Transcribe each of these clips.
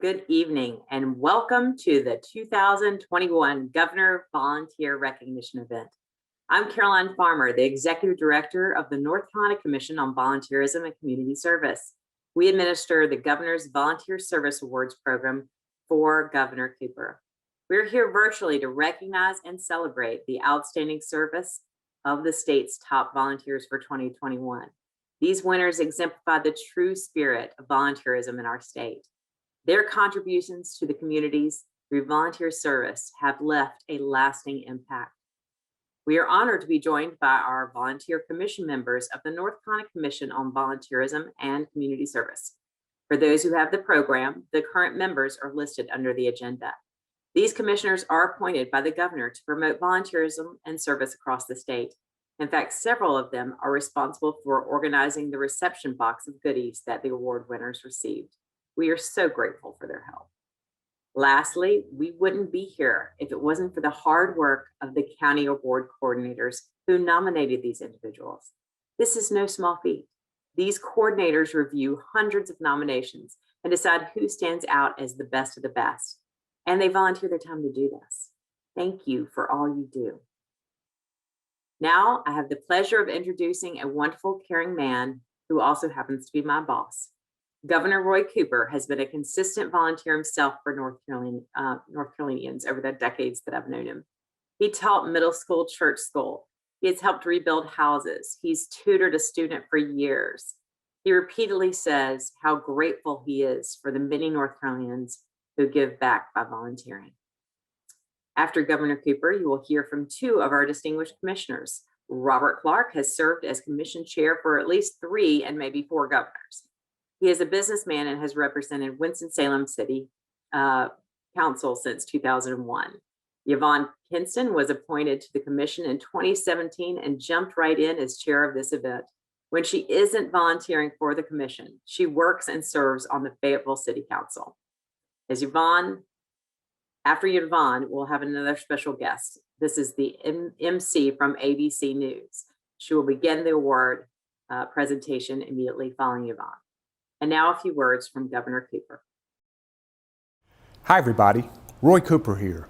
Good evening and welcome to the 2021 Governor Volunteer Recognition Event. I'm Caroline Farmer, the Executive Director of the North Carolina Commission on Volunteerism and Community Service. We administer the Governor's Volunteer Service Awards program for Governor Cooper. We're here virtually to recognize and celebrate the outstanding service of the state's top volunteers for 2021. These winners exemplify the true spirit of volunteerism in our state. Their contributions to the communities through volunteer service have left a lasting impact. We are honored to be joined by our volunteer commission members of the North Carolina Commission on Volunteerism and Community Service. For those who have the program, the current members are listed under the agenda. These commissioners are appointed by the governor to promote volunteerism and service across the state. In fact, several of them are responsible for organizing the reception box of goodies that the award winners received. We are so grateful for their help. Lastly, we wouldn't be here if it wasn't for the hard work of the county award coordinators who nominated these individuals. This is no small feat. These coordinators review hundreds of nominations and decide who stands out as the best of the best. And they volunteer their time to do this. Thank you for all you do. Now I have the pleasure of introducing a wonderful, caring man who also happens to be my boss. Governor Roy Cooper has been a consistent volunteer himself for North Carolinians over the decades that I've known him. He taught middle school church school. He has helped rebuild houses. He's tutored a student for years. He repeatedly says how grateful he is for the many North Carolinians who give back by volunteering. After Governor Cooper, you will hear from two of our distinguished commissioners. Robert Clark has served as commission chair for at least 3 and maybe 4 governors. He is a businessman and has represented Winston-Salem City Council since 2001. Yvonne Kinston was appointed to the commission in 2017 and jumped right in as chair of this event. When she isn't volunteering for the commission, she works and serves on the Fayetteville City Council. After Yvonne, we'll have another special guest. This is the MC from ABC News. She will begin the award presentation immediately following Yvonne. And now a few words from Governor Cooper. Hi everybody, Roy Cooper here.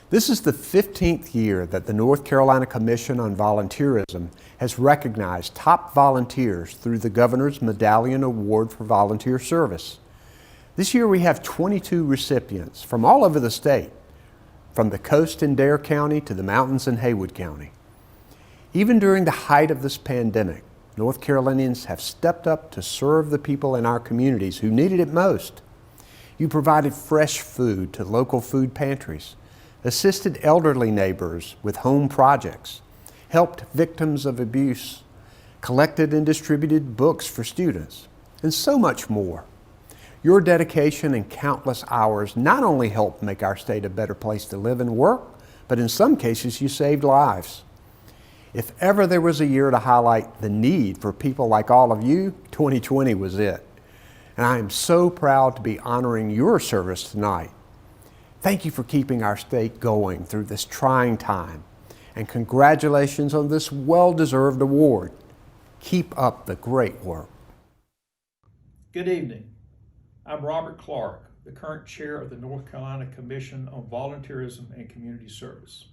This is the 15th year that the North Carolina Commission on Volunteerism has recognized top volunteers through the Governor's Medallion Award for Volunteer Service. This year we have 22 recipients from all over the state, from the coast in Dare County to the mountains in Haywood County. Even during the height of this pandemic, North Carolinians have stepped up to serve the people in our communities who needed it most. You provided fresh food to local food pantries, assisted elderly neighbors with home projects, helped victims of abuse, collected and distributed books for students, and so much more. Your dedication and countless hours not only helped make our state a better place to live and work, but in some cases you saved lives. If ever there was a year to highlight the need for people like all of you, 2020 was it. And I am so proud to be honoring your service tonight. Thank you for keeping our state going through this trying time. And congratulations on this well-deserved award. Keep up the great work. Good evening. I'm Robert Clark, the current chair of the North Carolina Commission on Volunteerism and Community Service.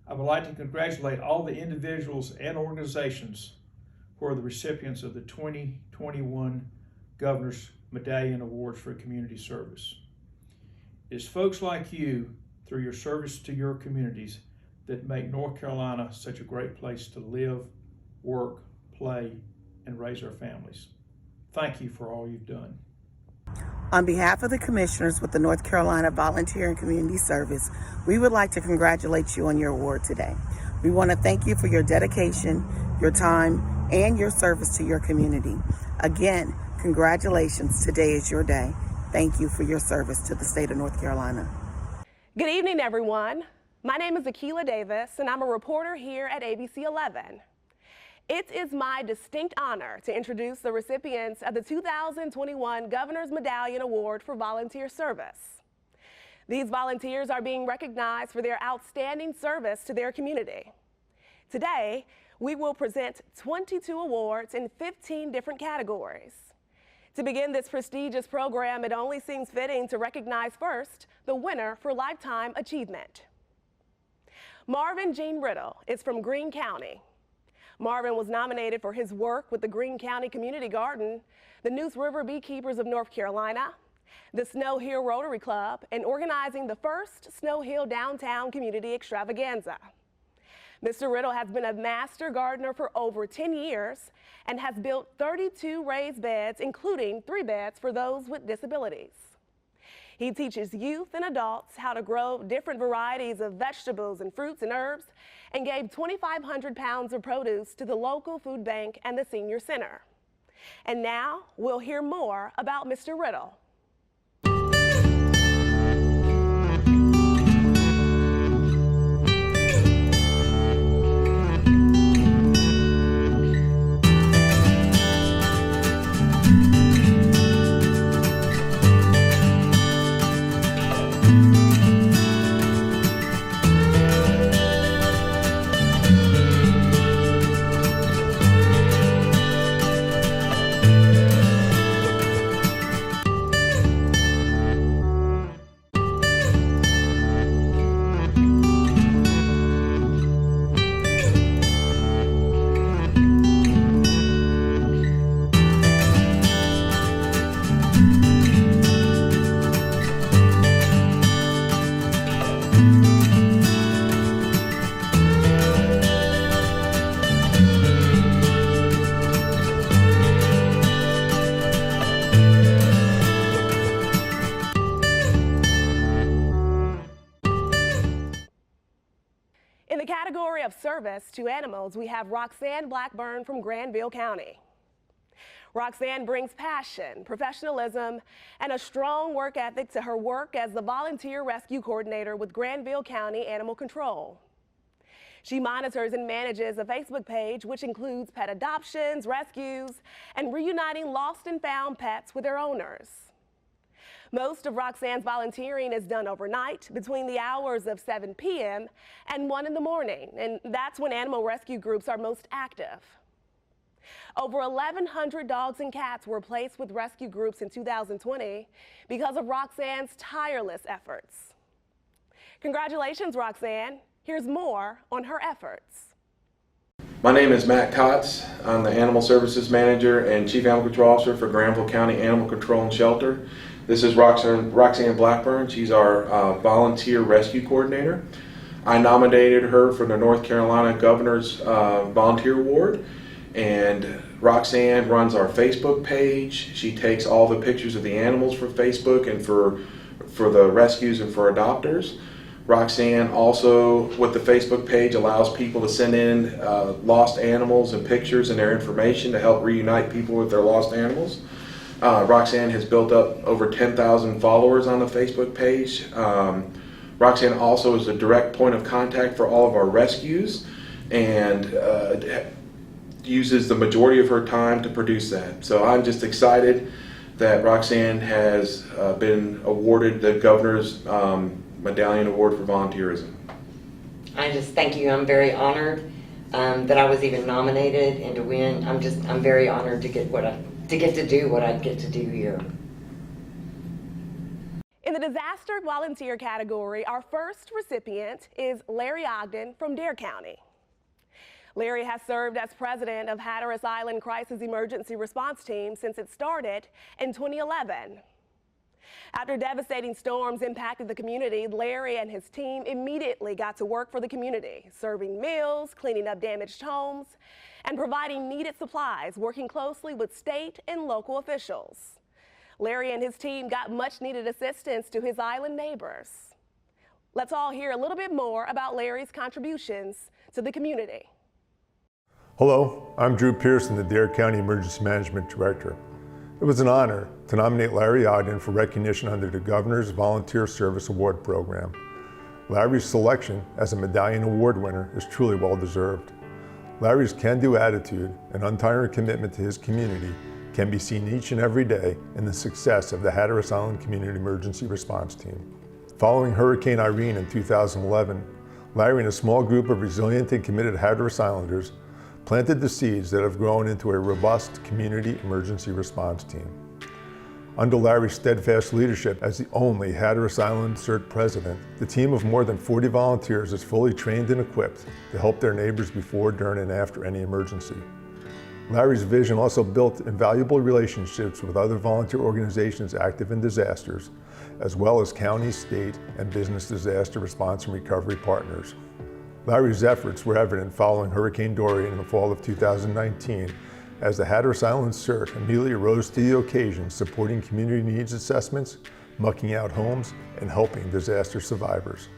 I would like to congratulate all the individuals and organizations who are the recipients of the 2021 Governor's Medallion Awards for Community Service. It is folks like you, through your service to your communities, that make North Carolina such a great place to live, work, play, and raise our families. Thank you for all you've done. On behalf of the commissioners with the North Carolina Volunteer and Community Service, we would like to congratulate you on your award today. We want to thank you for your dedication, your time, and your service to your community. Again, congratulations. Today is your day. Thank you for your service to the state of North Carolina. Good evening, everyone. My name is Akila Davis, and I'm a reporter here at ABC 11. It is my distinct honor to introduce the recipients of the 2021 Governor's Medallion Award for Volunteer Service. These volunteers are being recognized for their outstanding service to their community. Today, we will present 22 awards in 15 different categories. To begin this prestigious program, it only seems fitting to recognize first the winner for Lifetime Achievement. Marvin Gene Riddle is from Greene County. Marvin was nominated for his work with the Greene County Community Garden, the Neuse River Beekeepers of North Carolina, the Snow Hill Rotary Club, and organizing the first Snow Hill Downtown Community Extravaganza. Mr. Riddle has been a master gardener for over 10 years and has built 32 raised beds, including 3 beds for those with disabilities. He teaches youth and adults how to grow different varieties of vegetables and fruits and herbs, and gave 2,500 pounds of produce to the local food bank and the senior center. And now we'll hear more about Mr. Riddle. In the category of service to animals, we have Roxanne Blackburn from Granville County. Roxanne brings passion, professionalism, and a strong work ethic to her work as the volunteer rescue coordinator with Granville County Animal Control. She monitors and manages a Facebook page which includes pet adoptions, rescues, and reuniting lost and found pets with their owners. Most of Roxanne's volunteering is done overnight between the hours of 7 p.m. and 1 in the morning, and that's when animal rescue groups are most active. Over 1,100 dogs and cats were placed with rescue groups in 2020 because of Roxanne's tireless efforts. Congratulations, Roxanne. Here's more on her efforts. My name is Matt Kotz. I'm the Animal Services Manager and Chief Animal Control Officer for Granville County Animal Control and Shelter. This is Roxanne Blackburn. She's our Volunteer Rescue Coordinator. I nominated her for the North Carolina Governor's Volunteer Award, and Roxanne runs our Facebook page. She takes all the pictures of the animals for Facebook and for the rescues and for adopters. Roxanne also, with the Facebook page, allows people to send in lost animals and pictures and their information to help reunite people with their lost animals. Roxanne has built up over 10,000 followers on the Facebook page. Roxanne also is a direct point of contact for all of our rescues and uses the majority of her time to produce that. So I'm just excited that Roxanne has been awarded the Governor's Medallion Award for Volunteerism. I just thank you. I'm very honored that I was even nominated and to win. I'm very honored to get to do what I get to do here. In the disaster volunteer category, our first recipient is Larry Ogden from Dare County. Larry has served as president of Hatteras Island Crisis Emergency Response Team since it started in 2011. After devastating storms impacted the community, Larry and his team immediately got to work for the community, serving meals, cleaning up damaged homes, and providing needed supplies, working closely with state and local officials. Larry and his team got much needed assistance to his island neighbors. Let's all hear a little bit more about Larry's contributions to the community. Hello, I'm Drew Pearson, the Dare County Emergency Management Director. It was an honor to nominate Larry Ogden for recognition under the Governor's Volunteer Service Award Program. Larry's selection as a Medallion Award winner is truly well deserved. Larry's can-do attitude and untiring commitment to his community can be seen each and every day in the success of the Hatteras Island Community Emergency Response Team. Following Hurricane Irene in 2011, Larry and a small group of resilient and committed Hatteras Islanders planted the seeds that have grown into a robust community emergency response team. Under Larry's steadfast leadership as the only Hatteras Island CERT president, the team of more than 40 volunteers is fully trained and equipped to help their neighbors before, during, and after any emergency. Larry's vision also built invaluable relationships with other volunteer organizations active in disasters, as well as county, state, and business disaster response and recovery partners. Larry's efforts were evident following Hurricane Dorian in the fall of 2019, as the Hatteras Island CERT immediately rose to the occasion, supporting community needs assessments, mucking out homes, and helping disaster survivors.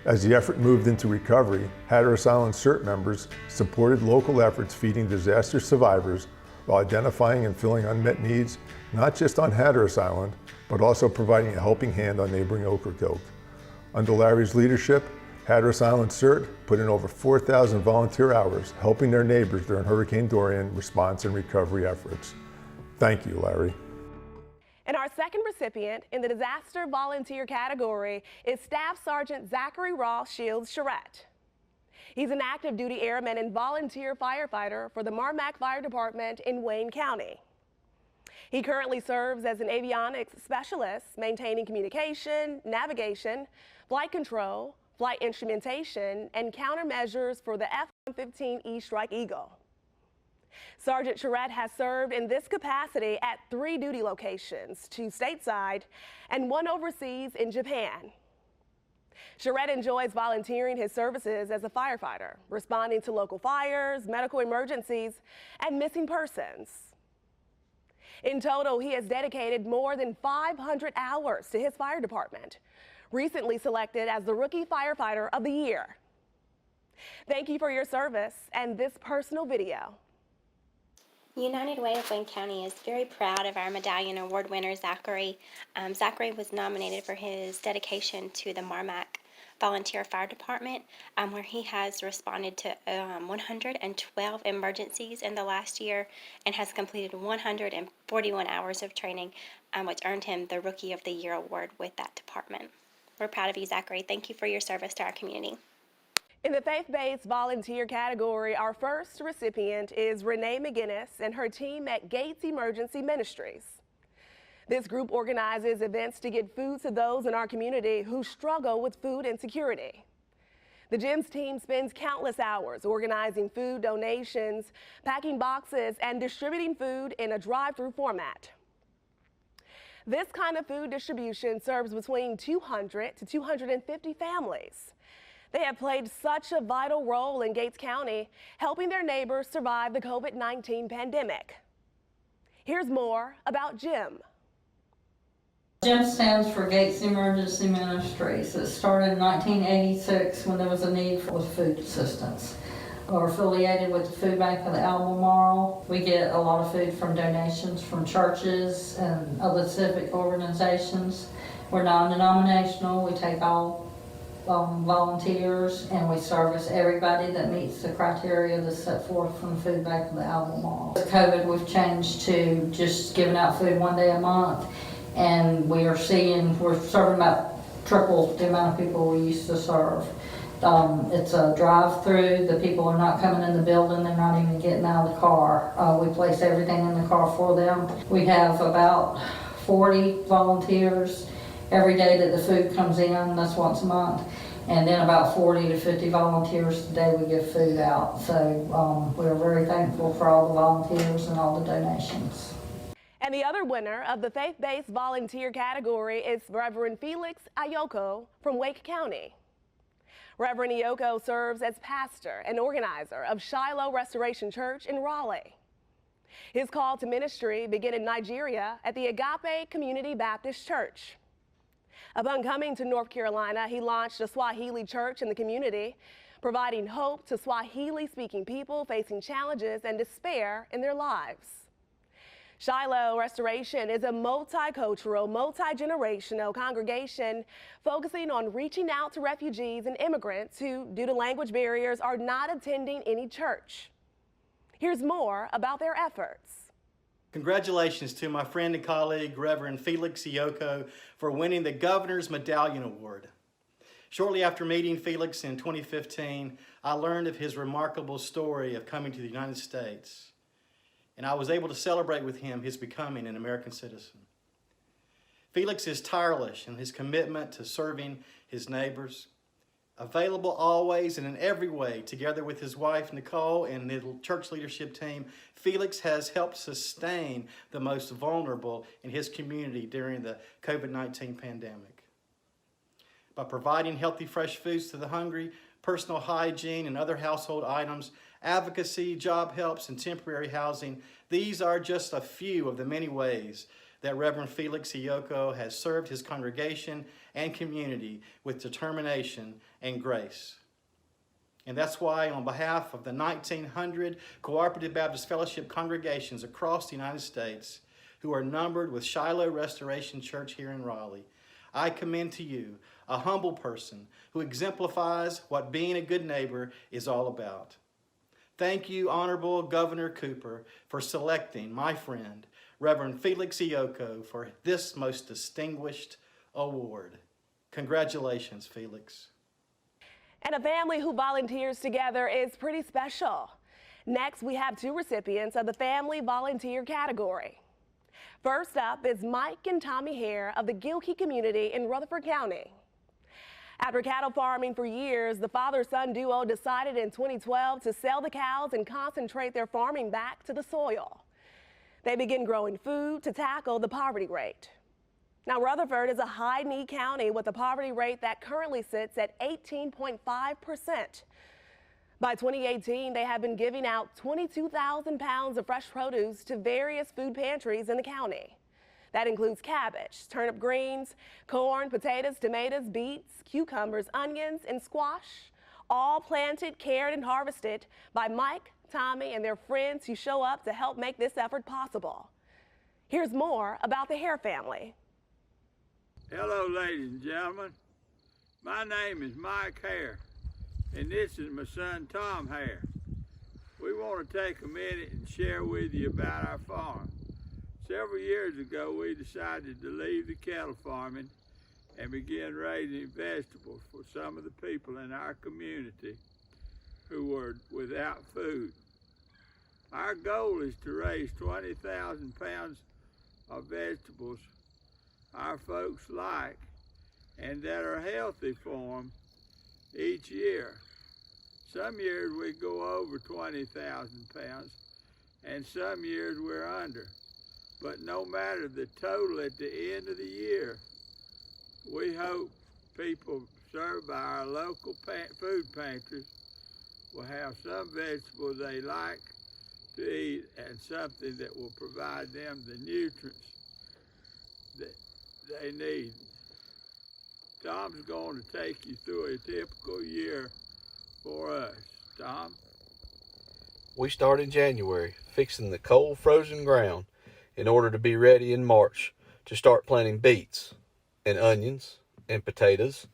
As the effort moved into recovery, Hatteras Island CERT members supported local efforts feeding disaster survivors while identifying and filling unmet needs, not just on Hatteras Island, but also providing a helping hand on neighboring Ocracoke. Under Larry's leadership, Hatteras Island CERT put in over 4,000 volunteer hours helping their neighbors during Hurricane Dorian response and recovery efforts. Thank you, Larry. And our second recipient in the disaster volunteer category is Staff Sergeant Zachary Ross Shields Charette. He's an active duty airman and volunteer firefighter for the Marmac Fire Department in Wayne County. He currently serves as an avionics specialist, maintaining communication, navigation, flight control, flight instrumentation, and countermeasures for the F-115E Strike Eagle. Sergeant Charette has served in this capacity at 3 duty locations, 2 stateside and 1 overseas in Japan. Charette enjoys volunteering his services as a firefighter, responding to local fires, medical emergencies, and missing persons. In total, he has dedicated more than 500 hours to his fire department, recently selected as the Rookie Firefighter of the Year. Thank you for your service and this personal video. United Way of Wayne County is very proud of our Medallion Award winner, Zachary. Zachary was nominated for his dedication to the Marmac Volunteer Fire Department, where he has responded to 112 emergencies in the last year and has completed 141 hours of training, which earned him the Rookie of the Year award with that department. We're proud of you, Zachary. Thank you for your service to our community. In the faith-based volunteer category, our first recipient is Renee McGinnis and her team at Gates Emergency Ministries. This group organizes events to get food to those in our community who struggle with food insecurity. The GEMS team spends countless hours organizing food donations, packing boxes, and distributing food in a drive-through format. This kind of food distribution serves between 200 to 250 families. They have played such a vital role in Gates County, helping their neighbors survive the COVID-19 pandemic. Here's more about GEM. GEM stands for Gates Emergency Ministries. It started in 1986 when there was a need for food assistance. We're affiliated with the Food Bank of the Albemarle. We get a lot of food from donations from churches and other civic organizations. We're non-denominational. We take all volunteers, and we service everybody that meets the criteria that's set forth from the Food Bank of the Albemarle. With COVID, we've changed to just giving out food 1 day a month, and we're serving about triple the amount of people we used to serve. It's a drive-through. The people are not coming in the building. They're not even getting out of the car. We place everything in the car for them. We have about 40 volunteers every day that the food comes in. That's once a month. And then about 40 to 50 volunteers the day we give food out. So we're very thankful for all the volunteers and all the donations. And the other winner of the faith-based volunteer category is Reverend Felix Ayoko from Wake County. Reverend Ayoko serves as pastor and organizer of Shiloh Restoration Church in Raleigh. His call to ministry began in Nigeria at the Agape Community Baptist Church. Upon coming to North Carolina, he launched a Swahili church in the community, providing hope to Swahili-speaking people facing challenges and despair in their lives. Shiloh Restoration is a multicultural, multi-generational congregation focusing on reaching out to refugees and immigrants who, due to language barriers, are not attending any church. Here's more about their efforts. Congratulations to my friend and colleague, Reverend Felix Ayoko, for winning the Governor's Medallion Award. Shortly after meeting Felix in 2015, I learned of his remarkable story of coming to the United States, and I was able to celebrate with him his becoming an American citizen. Felix is tireless in his commitment to serving his neighbors. Available always and in every way, together with his wife Nicole and the church leadership team, Felix has helped sustain the most vulnerable in his community during the COVID-19 pandemic. By providing healthy, fresh foods to the hungry, personal hygiene and other household items, advocacy, job helps, and temporary housing, these are just a few of the many ways that Reverend Felix Iyoko has served his congregation and community with determination and grace. And that's why, on behalf of the 1,900 Cooperative Baptist Fellowship congregations across the United States who are numbered with Shiloh Restoration Church here in Raleigh, I commend to you a humble person who exemplifies what being a good neighbor is all about. Thank you, Honorable Governor Cooper, for selecting my friend, Reverend Felix Iyoko, for this most distinguished award. Congratulations, Felix. And a family who volunteers together is pretty special. Next, we have two recipients of the Family Volunteer category. First up is Mike and Tommy Hare of the Gilkey community in Rutherford County. After cattle farming for years, the father-son duo decided in 2012 to sell the cows and concentrate their farming back to the soil. They began growing food to tackle the poverty rate. Now, Rutherford is a high-need county with a poverty rate that currently sits at 18.5%. By 2018, they have been giving out 22,000 pounds of fresh produce to various food pantries in the county. That includes cabbage, turnip greens, corn, potatoes, tomatoes, beets, cucumbers, onions, and squash, all planted, cared, and harvested by Mike, Tommy, and their friends who show up to help make this effort possible. Here's more about the Hare family. Hello, ladies and gentlemen. My name is Mike Hare, and this is my son, Tom Hare. We want to take a minute and share with you about our farm. Several years ago, we decided to leave the cattle farming and begin raising vegetables for some of the people in our community who were without food. Our goal is to raise 20,000 pounds of vegetables our folks like and that are healthy for them each year. Some years we go over 20,000 pounds and some years we're under. But no matter the total at the end of the year, we hope people served by our local food pantries will have some vegetables they like to eat and something that will provide them the nutrients that they need. Tom's going to take you through a typical year for us. Tom? We start in January, fixing the cold frozen ground in order to be ready in March to start planting beets and onions and potatoes.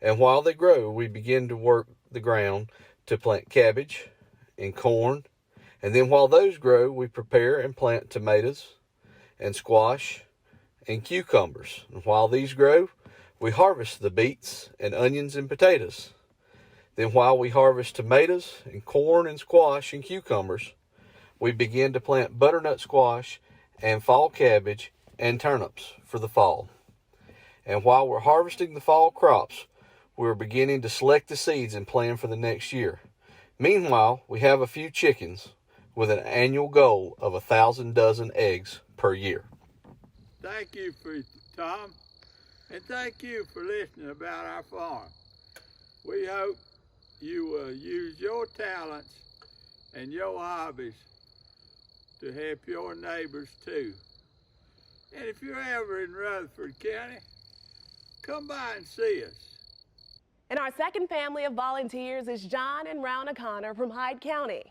And while they grow, we begin to work the ground to plant cabbage and corn. And then while those grow, we prepare and plant tomatoes and squash and cucumbers. And while these grow, we harvest the beets and onions and potatoes. Then while we harvest tomatoes and corn and squash and cucumbers, we begin to plant butternut squash and fall cabbage and turnips for the fall. And while we're harvesting the fall crops, we're beginning to select the seeds and plan for the next year. Meanwhile, we have a few chickens with an annual goal of 1,000 dozen eggs per year. Thank you, Tom, and thank you for listening about our farm. We hope you will use your talents and your hobbies to help your neighbors too. And if you're ever in Rutherford County, come by and see us. And our second family of volunteers is John and Rowna Connor from Hyde County.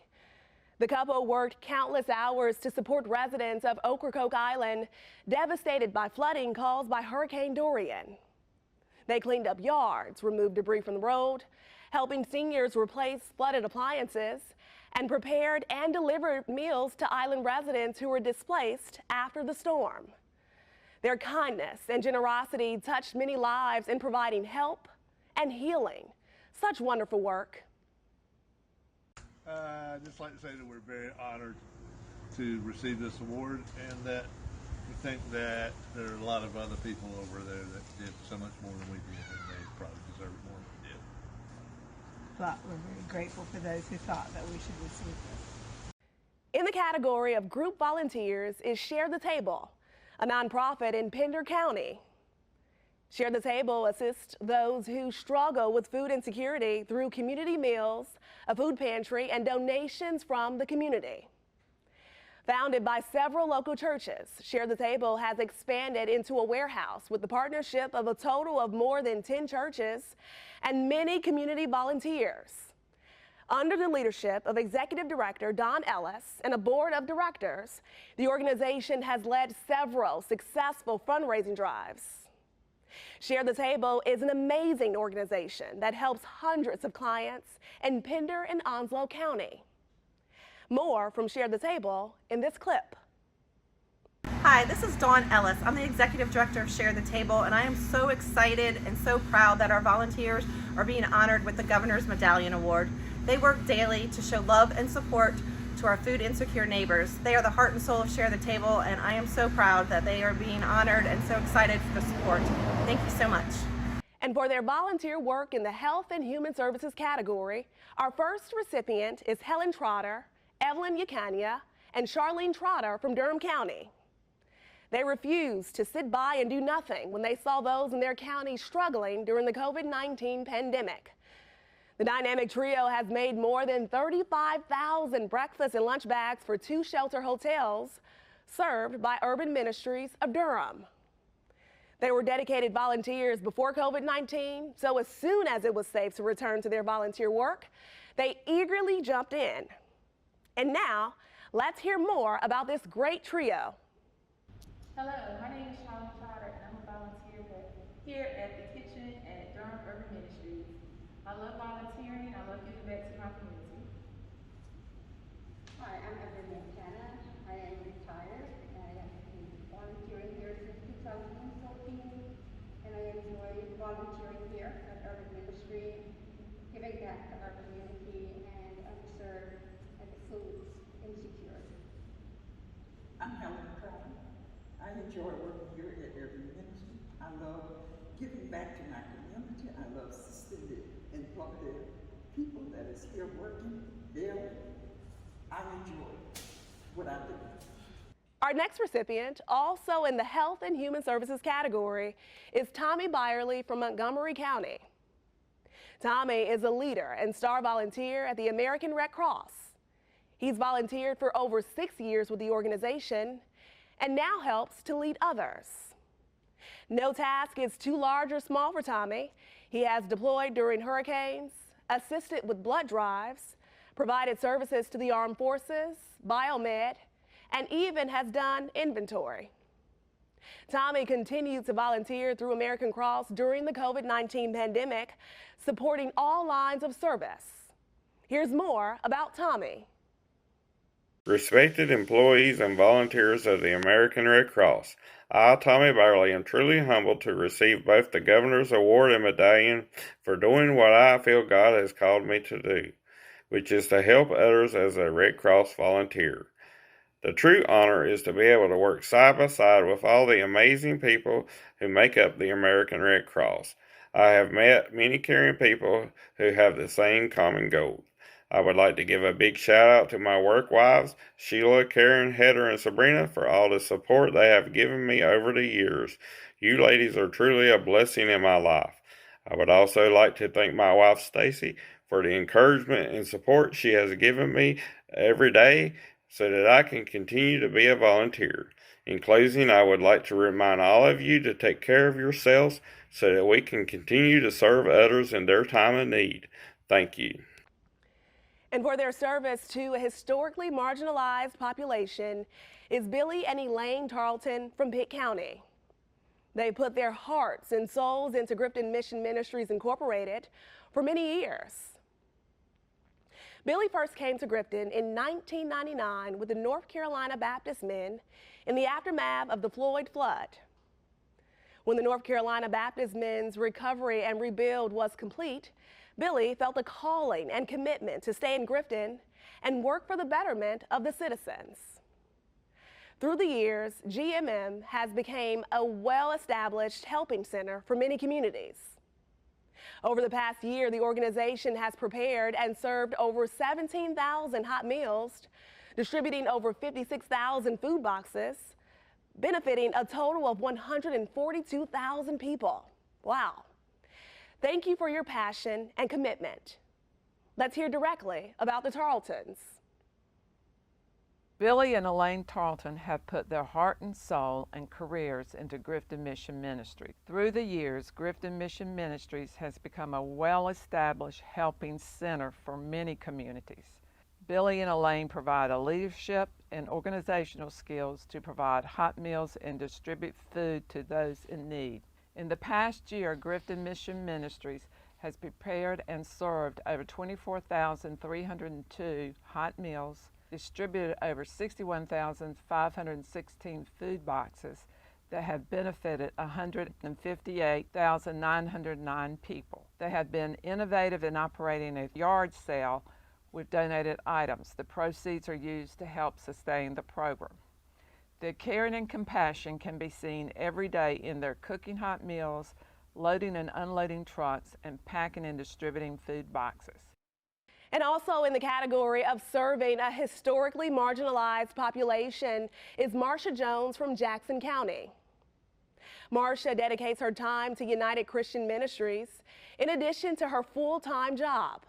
The couple worked countless hours to support residents of Ocracoke Island devastated by flooding caused by Hurricane Dorian. They cleaned up yards, removed debris from the road, helping seniors replace flooded appliances, and prepared and delivered meals to island residents who were displaced after the storm. Their kindness and generosity touched many lives in providing help and healing. Such wonderful work. I'd just like to say that we're very honored to receive this award and that the think that there are a lot of other people over there that did so much more than we did, and they probably deserve it more than we did. But we're very grateful for those who thought that we should receive this. In the category of group volunteers is Share the Table, a nonprofit in Pender County. Share the Table assists those who struggle with food insecurity through community meals, a food pantry, and donations from the community. Founded by several local churches, Share the Table has expanded into a warehouse with the partnership of a total of more than 10 churches and many community volunteers. Under the leadership of Executive Director Don Ellis and a board of directors, the organization has led several successful fundraising drives. Share the Table is an amazing organization that helps hundreds of clients in Pender and Onslow County. More from Share the Table in this clip. Hi, this is Dawn Ellis. I'm the Executive Director of Share the Table, and I am so excited and so proud that our volunteers are being honored with the Governor's Medallion Award. They work daily to show love and support to our food insecure neighbors. They are the heart and soul of Share the Table, and I am so proud that they are being honored and so excited for the support. Thank you so much. And for their volunteer work in the Health and Human Services category, our first recipient is Helen Trotter, Evelyn Yacania, and Charlene Trotter from Durham County. They refused to sit by and do nothing when they saw those in their county struggling during the COVID-19 pandemic. The dynamic trio has made more than 35,000 breakfast and lunch bags for 2 shelter hotels served by Urban Ministries of Durham. They were dedicated volunteers before COVID-19, so as soon as it was safe to return to their volunteer work, they eagerly jumped in. And now, let's hear more about this great trio. Hello, my name is Charlene Trotter, and I'm a volunteer here at the kitchen at Durham Urban Ministries. I love volunteering, I love giving back to my community. Hi, I'm Evelyn McKenna. I am retired, and I have been volunteering here since 2014, and I enjoy volunteering here at Urban Ministry, giving back to our community and underserved and food insecure. I'm Helen Crown. I enjoy working here at Urban Ministry. I love giving back to my community. I love assisting the employed people that is here working daily. I enjoy what I do. Our next recipient, also in the Health and Human Services category, is Tommy Byerly from Montgomery County. Tommy is a leader and star volunteer at the American Red Cross. He's volunteered for over 6 years with the organization and now helps to lead others. No task is too large or small for Tommy. He has deployed during hurricanes, assisted with blood drives, provided services to the armed forces, biomed, and even has done inventory. Tommy continued to volunteer through American Cross during the COVID-19 pandemic, supporting all lines of service. Here's more about Tommy. Respected employees and volunteers of the American Red Cross, I, Tommy Byerly, am truly humbled to receive both the Governor's Award and Medallion for doing what I feel God has called me to do, which is to help others as a Red Cross volunteer. The true honor is to be able to work side by side with all the amazing people who make up the American Red Cross. I have met many caring people who have the same common goal. I would like to give a big shout out to my work wives, Sheila, Karen, Heather, and Sabrina, for all the support they have given me over the years. You ladies are truly a blessing in my life. I would also like to thank my wife, Stacy, for the encouragement and support she has given me every day so that I can continue to be a volunteer. In closing, I would like to remind all of you to take care of yourselves so that we can continue to serve others in their time of need. Thank you. And for their service to a historically marginalized population is Billy and Elaine Tarleton from Pitt County. They put their hearts and souls into Grifton Mission Ministries Incorporated for many years. Billy first came to Grifton in 1999 with the North Carolina Baptist Men in the aftermath of the Floyd flood. When the North Carolina Baptist Men's recovery and rebuild was complete, Billy felt a calling and commitment to stay in Grifton and work for the betterment of the citizens. Through the years, GMM has become a well-established helping center for many communities. Over the past year, the organization has prepared and served over 17,000 hot meals, distributing over 56,000 food boxes, benefiting a total of 142,000 people. Wow. Thank you for your passion and commitment. Let's hear directly about the Tarletons. Billy and Elaine Tarleton have put their heart and soul and careers into Grifton Mission Ministry. Through the years, Grifton Mission Ministries has become a well-established helping center for many communities. Billy and Elaine provide a leadership and organizational skills to provide hot meals and distribute food to those in need. In the past year, Grifton Mission Ministries has prepared and served over 24,302 hot meals, distributed over 61,516 food boxes that have benefited 158,909 people. They have been innovative in operating a yard sale with donated items. The proceeds are used to help sustain the program. Their caring and compassion can be seen every day in their cooking hot meals, loading and unloading trucks, and packing and distributing food boxes. And also in the category of serving a historically marginalized population is Marsha Jones from Jackson County. Marsha dedicates her time to United Christian Ministries in addition to her full-time job.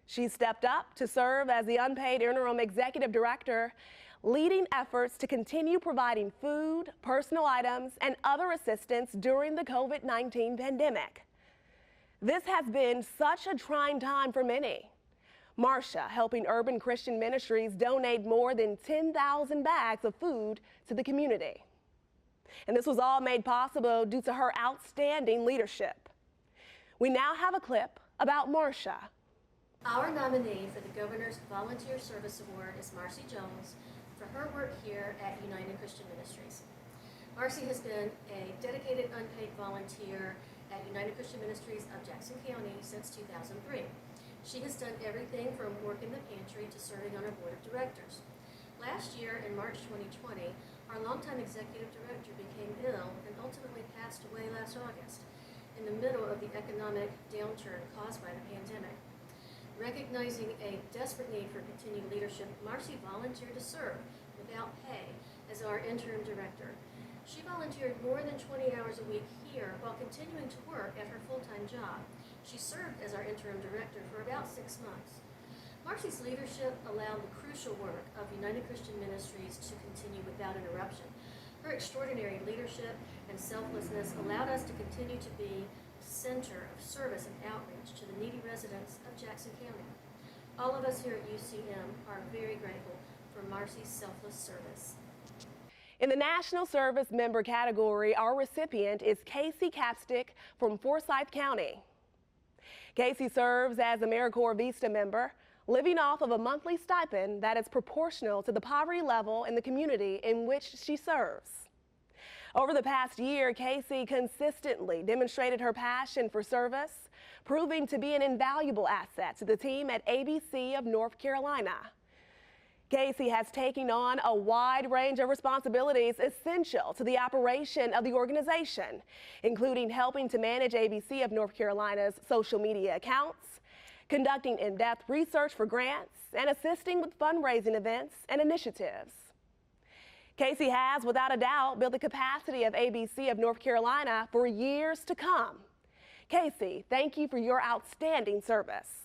She stepped up to serve as the unpaid interim executive director, leading efforts to continue providing food, personal items, and other assistance during the COVID-19 pandemic. This has been such a trying time for many. Marsha helping Urban Christian Ministries donate more than 10,000 bags of food to the community. And this was all made possible due to her outstanding leadership. We now have a clip about Marsha. Our nominee for the Governor's Volunteer Service Award is Marcy Jones for her work here at United Christian Ministries. Marcy has been a dedicated unpaid volunteer at United Christian Ministries of Jackson County since 2003. She has done everything from work in the pantry to serving on our board of directors. Last year, in March 2020, our longtime executive director became ill and ultimately passed away last August in the middle of the economic downturn caused by the pandemic. Recognizing a desperate need for continued leadership, Marcy volunteered to serve without pay as our interim director. She volunteered more than 20 hours a week here while continuing to work at her full-time job. She served as our interim director for about 6 months. Marcy's leadership allowed the crucial work of United Christian Ministries to continue without interruption. Her extraordinary leadership and selflessness allowed us to continue to be the center of service and outreach to the needy residents of Jackson County. All of us here at UCM are very grateful for Marcy's selfless service. In the National Service Member category, our recipient is Casey Capstick from Forsyth County. Casey serves as AmeriCorps Vista member, living off of a monthly stipend that is proportional to the poverty level in the community in which she serves. Over the past year, Casey consistently demonstrated her passion for service, proving to be an invaluable asset to the team at ABC of North Carolina. Casey has taken on a wide range of responsibilities essential to the operation of the organization, including helping to manage ABC of North Carolina's social media accounts, conducting in-depth research for grants, and assisting with fundraising events and initiatives. Casey has, without a doubt, built the capacity of ABC of North Carolina for years to come. Casey, thank you for your outstanding service.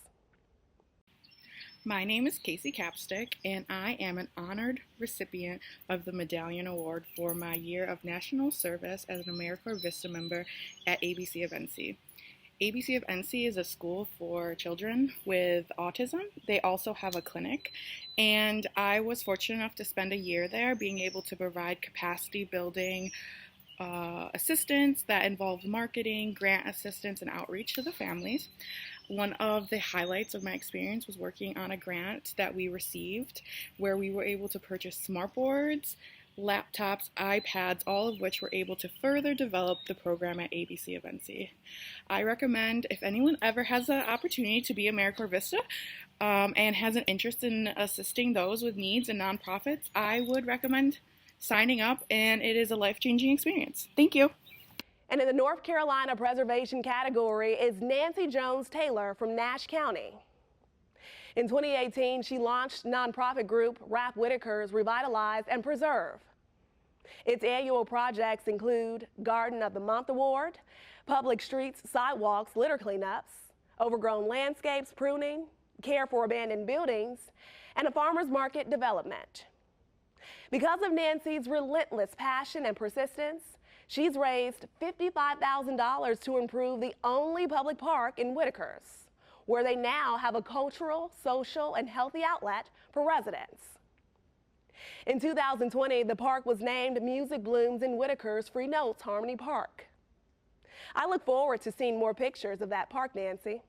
My name is Casey Capstick, and I am an honored recipient of the Medallion Award for my year of national service as an AmeriCorps Vista member at ABC of NC. ABC of NC is a school for children with autism. They also have a clinic, and I was fortunate enough to spend a year there being able to provide capacity building assistance that involved marketing, grant assistance, and outreach to the families. One of the highlights of my experience was working on a grant that we received where we were able to purchase smartboards, laptops, iPads, all of which were able to further develop the program at ABC of NC. I recommend if anyone ever has the opportunity to be AmeriCorps Vista and has an interest in assisting those with needs and nonprofits, I would recommend signing up, and it is a life-changing experience. Thank you. And in the North Carolina preservation category is Nancy Jones Taylor from Nash County. In 2018, she launched nonprofit group Rap Whitakers Revitalize and Preserve. Its annual projects include Garden of the Month Award, public streets, sidewalks, litter cleanups, overgrown landscapes, pruning, care for abandoned buildings, and a farmer's market development. Because of Nancy's relentless passion and persistence, she's raised $55,000 to improve the only public park in Whitakers, where they now have a cultural, social, and healthy outlet for residents. In 2020, the park was named Music Blooms in Whitakers Free Notes Harmony Park. I look forward to seeing more pictures of that park, Nancy.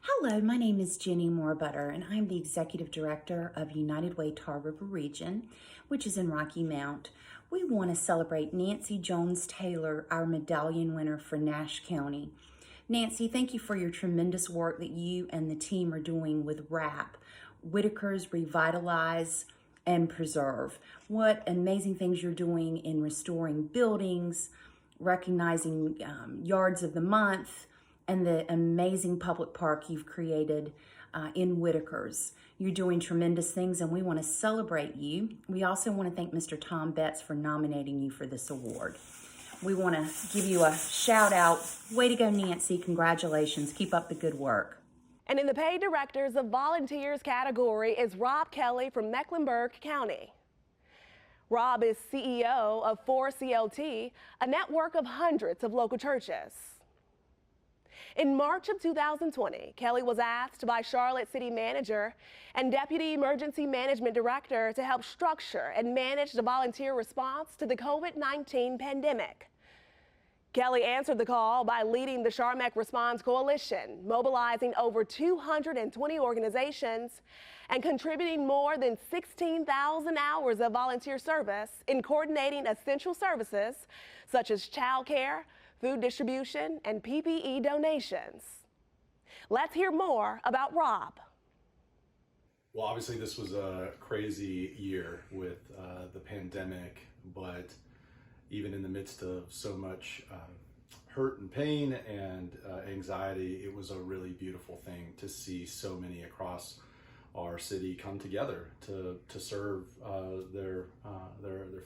Hello, my name is Jenny Moorbutter, and I'm the Executive Director of United Way Tar River Region, which is in Rocky Mount. We want to celebrate Nancy Jones Taylor, our medallion winner for Nash County. Nancy, thank you for your tremendous work that you and the team are doing with RAP, Whitakers Revitalize and Preserve. What amazing things you're doing in restoring buildings, recognizing yards of the month, and the amazing public park you've created in Whitakers. You're doing tremendous things, and we want to celebrate you. We also want to thank Mr. Tom Betts for nominating you for this award. We want to give you a shout out. Way to go, Nancy. Congratulations. Keep up the good work. And in the paid directors of volunteers category is Rob Kelly from Mecklenburg County. Rob is CEO of 4CLT, a network of hundreds of local churches. In March of 2020, Kelly was asked by Charlotte City Manager and Deputy Emergency Management Director to help structure and manage the volunteer response to the COVID-19 pandemic. Kelly answered the call by leading the Charmec Response Coalition, mobilizing over 220 organizations and contributing more than 16,000 hours of volunteer service in coordinating essential services such as child care, food distribution, and PPE donations. Let's hear more about Rob. Well, obviously this was a crazy year with the pandemic, but even in the midst of so much hurt and pain and anxiety, it was a really beautiful thing to see so many across our city come together to serve their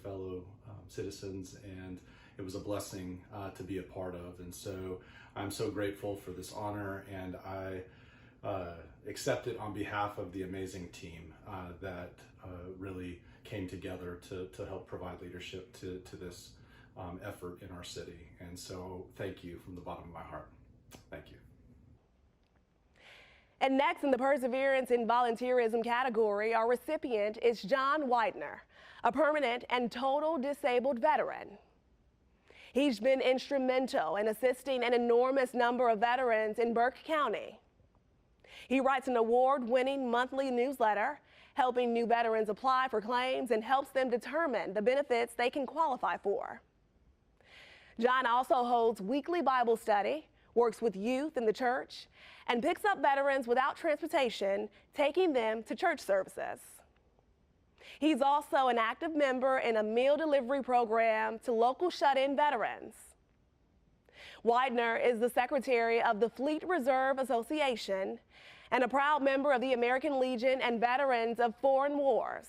fellow citizens, and it was a blessing to be a part of. And so I'm so grateful for this honor, and I accept it on behalf of the amazing team that really came together to help provide leadership to this effort in our city. And so thank you from the bottom of my heart. Thank you. And next in the Perseverance in Volunteerism category, our recipient is John Widener, a permanent and total disabled veteran. He's been instrumental in assisting an enormous number of veterans in Burke County. He writes an award-winning monthly newsletter, helping new veterans apply for claims and helps them determine the benefits they can qualify for. John also holds weekly Bible study, works with youth in the church, and picks up veterans without transportation, taking them to church services. He's also an active member in a meal delivery program to local shut-in veterans. Widener is the secretary of the Fleet Reserve Association and a proud member of the American Legion and Veterans of Foreign Wars.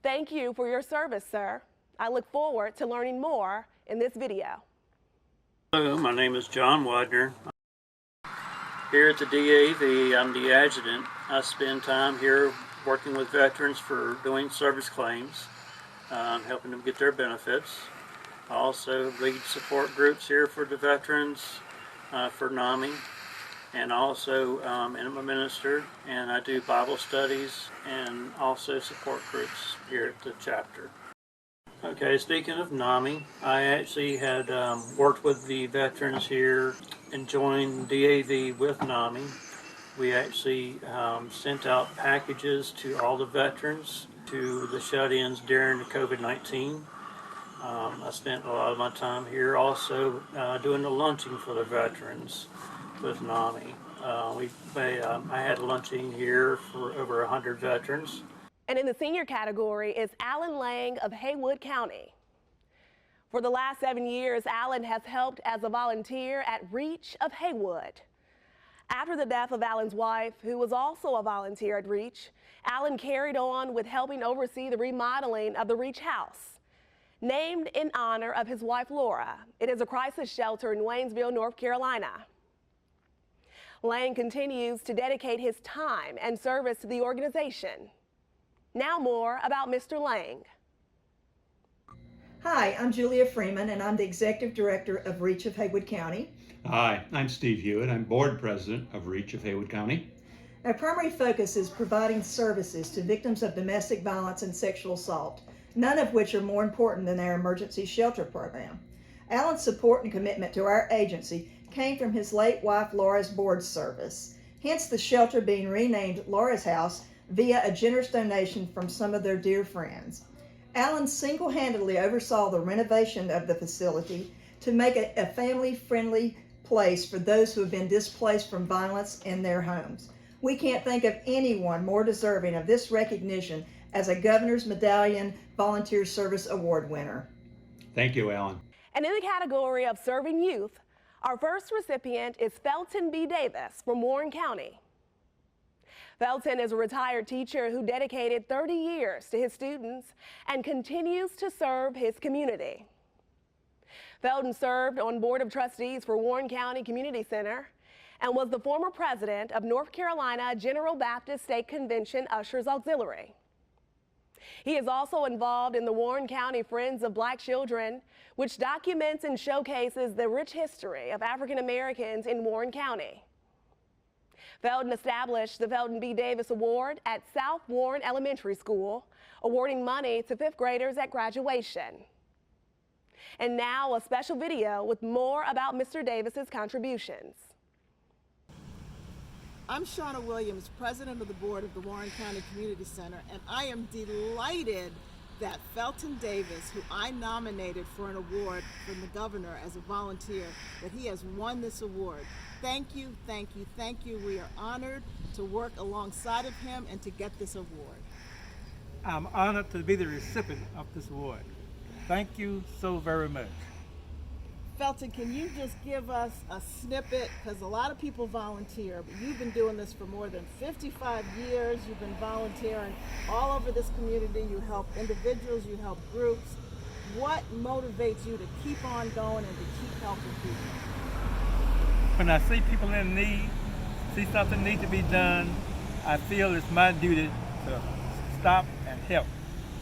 Thank you for your service, sir. I look forward to learning more in this video. Hello, my name is John Widener. Here at the DAV, I'm the adjutant. I spend time here working with veterans for doing service claims, helping them get their benefits. I also lead support groups here for the veterans for NAMI, and also I'm a minister, and I do Bible studies and also support groups here at the chapter. Okay, speaking of NAMI, I actually had worked with the veterans here and joined DAV with NAMI. We actually sent out packages to all the veterans, to the shut-ins during the COVID-19. I spent a lot of my time here also doing the lunching for the veterans with NAMI. I had lunching here for over 100 veterans. And in the senior category is Alan Lang of Haywood County. For the last 7 years, Alan has helped as a volunteer at Reach of Haywood. After the death of Alan's wife, who was also a volunteer at Reach, Alan carried on with helping oversee the remodeling of the Reach House. Named in honor of his wife, Laura, it is a crisis shelter in Waynesville, North Carolina. Lang continues to dedicate his time and service to the organization. Now more about Mr. Lang. Hi, I'm Julia Freeman, and I'm the Executive Director of Reach of Haywood County. Hi, I'm Steve Hewitt. I'm Board President of Reach of Haywood County. Our primary focus is providing services to victims of domestic violence and sexual assault, none of which are more important than our emergency shelter program. Alan's support and commitment to our agency came from his late wife Laura's board service, hence the shelter being renamed Laura's House via a generous donation from some of their dear friends. Alan single-handedly oversaw the renovation of the facility to make it a family-friendly place for those who have been displaced from violence in their homes. We can't think of anyone more deserving of this recognition as a Governor's Medallion Volunteer Service Award winner. Thank you, Alan. And in the category of serving youth, our first recipient is Felton B. Davis from Warren County. Felton is a retired teacher who dedicated 30 years to his students and continues to serve his community. Felton served on Board of Trustees for Warren County Community Center and was the former president of North Carolina General Baptist State Convention Ushers Auxiliary. He is also involved in the Warren County Friends of Black Children, which documents and showcases the rich history of African Americans in Warren County. Felton established the Felton B. Davis Award at South Warren Elementary School, awarding money to fifth graders at graduation. And now a special video with more about Mr. Davis's contributions. I'm Shauna Williams, president of the board of the Warren County Community Center, and I am delighted that Felton Davis, who I nominated for an award from the governor as a volunteer, that he has won this award. Thank you, thank you, thank you. We are honored to work alongside of him and to get this award. I'm honored to be the recipient of this award. Thank you so very much. Felton, can you just give us a snippet, because a lot of people volunteer, but you've been doing this for more than 55 years. You've been volunteering all over this community. You help individuals, you help groups. What motivates you to keep on going and to keep helping people? When I see people in need, see something need to be done, I feel it's my duty to stop and help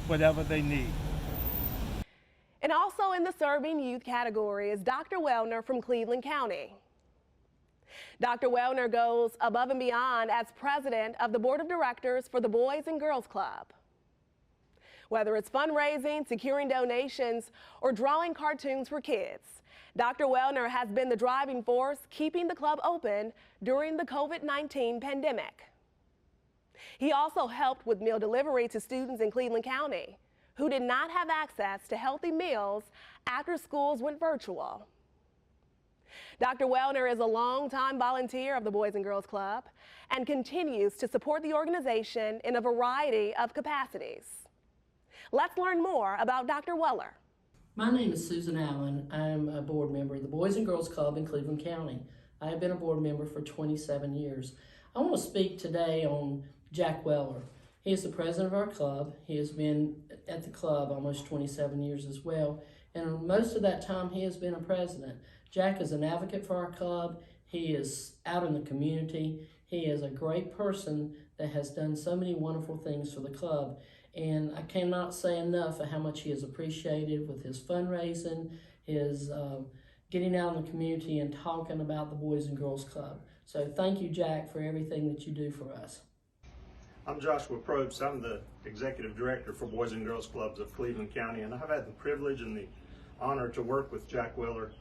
whatever they need. And also in the serving youth category is Dr. Wellner from Cleveland County. Dr. Wellner goes above and beyond as president of the board of directors for the Boys and Girls Club. Whether it's fundraising, securing donations, or drawing cartoons for kids, Dr. Wellner has been the driving force keeping the club open during the COVID-19 pandemic. He also helped with meal delivery to students in Cleveland County who did not have access to healthy meals after schools went virtual. Dr. Wellner is a longtime volunteer of the Boys and Girls Club and continues to support the organization in a variety of capacities. Let's learn more about Dr. Weller. My name is Susan Allen. I'm a board member of the Boys and Girls Club in Cleveland County. I have been a board member for 27 years. I want to speak today on Jack Weller. He is the president of our club. He has been at the club almost 27 years as well. And most of that time, he has been a president. Jack is an advocate for our club. He is out in the community. He is a great person that has done so many wonderful things for the club. And I cannot say enough of how much he is appreciated with his fundraising, his getting out in the community and talking about the Boys and Girls Club. So thank you, Jack, for everything that you do for us. I'm Joshua Probst. I'm the Executive Director for Boys and Girls Clubs of Cleveland County, and I've had the privilege and the honor to work with Jack Weller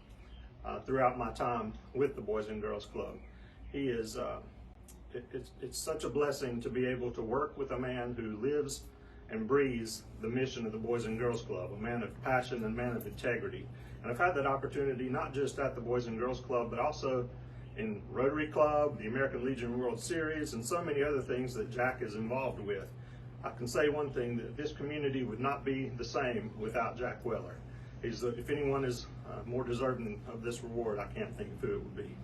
throughout my time with the Boys and Girls Club. He is, it's such a blessing to be able to work with a man who lives and breathes the mission of the Boys and Girls Club, a man of passion and man of integrity. And I've had that opportunity not just at the Boys and Girls Club, but also in Rotary Club, the American Legion World Series, and so many other things that Jack is involved with. I can say one thing, that this community would not be the same without Jack Weller. If anyone is more deserving of this reward, I can't think of who it would be.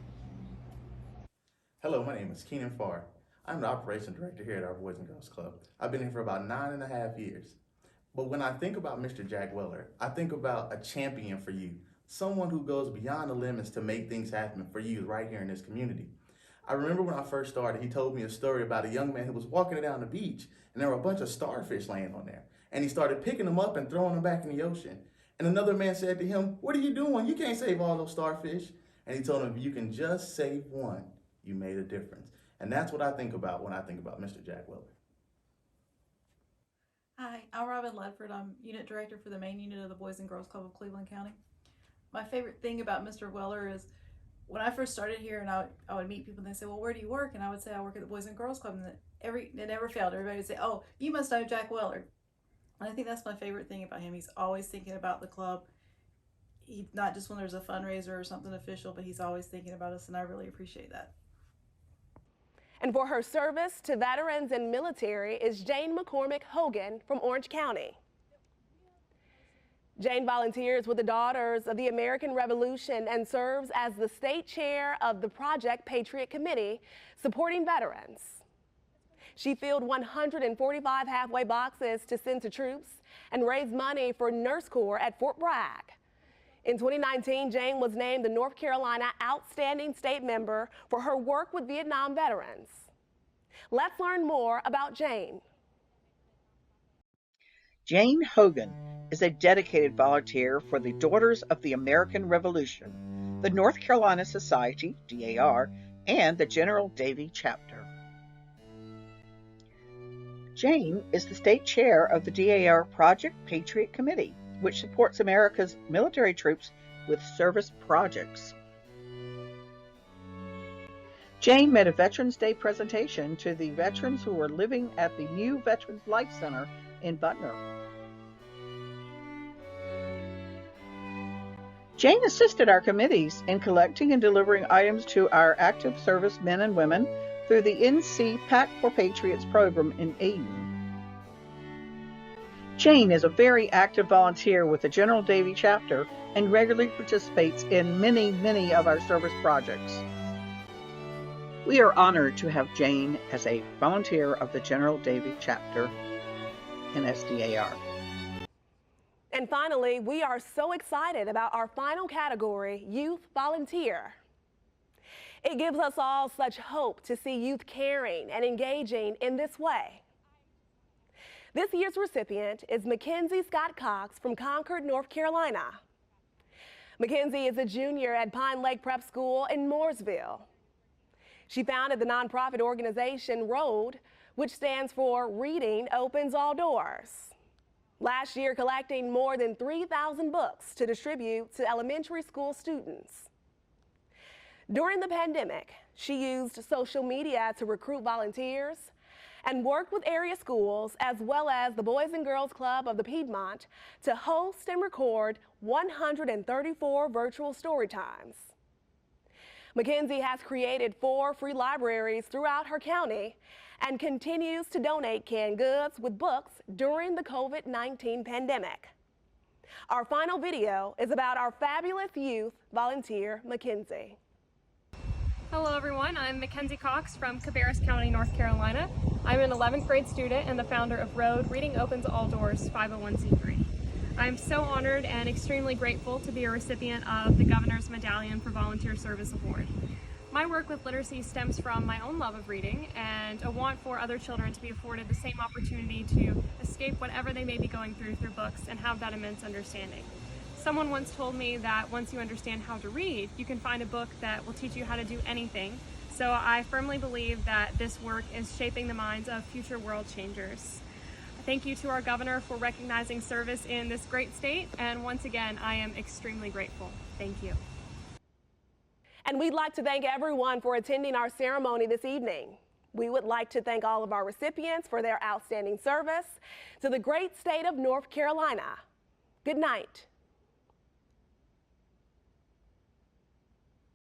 Hello, my name is Keenan Farr. I'm the Operations Director here at our Boys and Girls Club. I've been here for about 9.5 years. But when I think about Mr. Jack Weller, I think about a champion for you, someone who goes beyond the limits to make things happen for you right here in this community. I remember when I first started, he told me a story about a young man who was walking down the beach and there were a bunch of starfish laying on there. And he started picking them up and throwing them back in the ocean. And another man said to him, "What are you doing? You can't save all those starfish." And he told him, "If you can just save one, you made a difference." And that's what I think about when I think about Mr. Jack Weller. Hi, I'm Robin Ledford. I'm Unit Director for the main unit of the Boys and Girls Club of Cleveland County. My favorite thing about Mr. Weller is when I first started here and I would meet people and they'd say, "Well, where do you work?" And I would say, "I work at the Boys and Girls Club." And it never failed. Everybody would say, "Oh, you must know Jack Weller." And I think that's my favorite thing about him. He's always thinking about the club. He not just when there's a fundraiser or something official, but he's always thinking about us, and I really appreciate that. And for her service to veterans and military is Jane McCormick Hogan from Orange County. Jane volunteers with the Daughters of the American Revolution and serves as the state chair of the Project Patriot Committee supporting veterans. She filled 145 halfway boxes to send to troops and raised money for Nurse Corps at Fort Bragg. In 2019, Jane was named the North Carolina Outstanding State Member for her work with Vietnam veterans. Let's learn more about Jane. Jane Hogan is a dedicated volunteer for the Daughters of the American Revolution, the North Carolina Society, DAR, and the General Davie Chapter. Jane is the state chair of the DAR Project Patriot Committee, which supports America's military troops with service projects. Jane made a Veterans Day presentation to the veterans who were living at the new Veterans Life Center in Butner. Jane assisted our committees in collecting and delivering items to our active service men and women through the NC Pack for Patriots program in Ayden. Jane is a very active volunteer with the General Davie Chapter and regularly participates in many of our service projects. We are honored to have Jane as a volunteer of the General Davie Chapter in SDAR. And finally, we are so excited about our final category, Youth Volunteer. It gives us all such hope to see youth caring and engaging in this way. This year's recipient is Mackenzie Scott Cox from Concord, North Carolina. Mackenzie is a junior at Pine Lake Prep School in Mooresville. She founded the nonprofit organization ROAD, which stands for Reading Opens All Doors. Last year, collecting more than 3,000 books to distribute to elementary school students. During the pandemic, she used social media to recruit volunteers and worked with area schools as well as the Boys and Girls Club of the Piedmont to host and record 134 virtual story times. Mackenzie has created 4 free libraries throughout her county and continues to donate canned goods with books during the COVID-19 pandemic. Our final video is about our fabulous youth volunteer, Mackenzie. Hello everyone, I'm Mackenzie Cox from Cabarrus County, North Carolina. I'm an 11th grade student and the founder of ROAD, Reading Opens All Doors 501c3. I'm so honored and extremely grateful to be a recipient of the Governor's Medallion for Volunteer Service Award. My work with literacy stems from my own love of reading and a want for other children to be afforded the same opportunity to escape whatever they may be going through books and have that immense understanding. Someone once told me that once you understand how to read, you can find a book that will teach you how to do anything. So I firmly believe that this work is shaping the minds of future world changers. Thank you to our governor for recognizing service in this great state, and once again, I am extremely grateful. Thank you. And we'd like to thank everyone for attending our ceremony this evening. We would like to thank all of our recipients for their outstanding service to the great state of North Carolina. Good night.